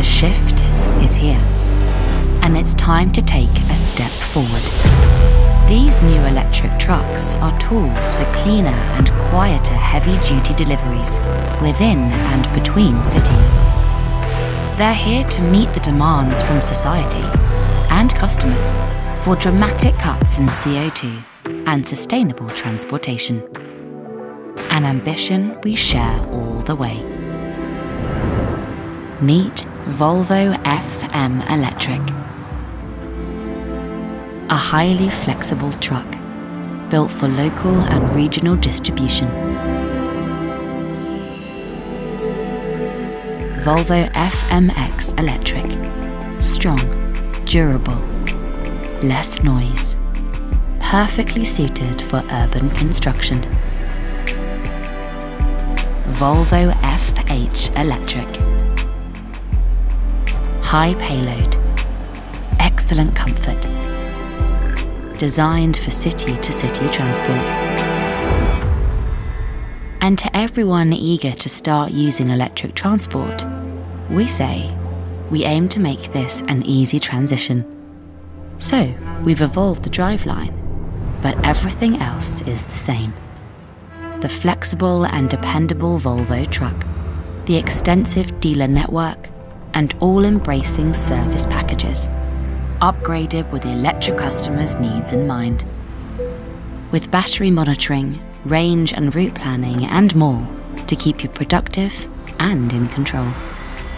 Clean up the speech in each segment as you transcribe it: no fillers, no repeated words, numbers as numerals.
The shift is here, and it's time to take a step forward. These new electric trucks are tools for cleaner and quieter heavy-duty deliveries within and between cities. They're here to meet the demands from society and customers for dramatic cuts in CO2 and sustainable transportation. An ambition we share all the way. Meet Volvo FM Electric. A highly flexible truck built for local and regional distribution. Volvo FMX Electric. Strong, durable, less noise. Perfectly suited for urban construction. Volvo FH Electric. High payload, excellent comfort. Designed for city-to-city transports. And to everyone eager to start using electric transport, we say we aim to make this an easy transition. So we've evolved the driveline, but everything else is the same. The flexible and dependable Volvo truck, the extensive dealer network, and all-embracing service packages, upgraded with electric customers' needs in mind. With battery monitoring, range and route planning and more to keep you productive and in control,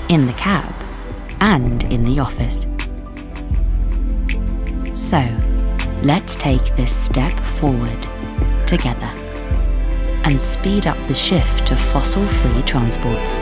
in the cab and in the office. So, let's take this step forward together and speed up the shift to fossil-free transports.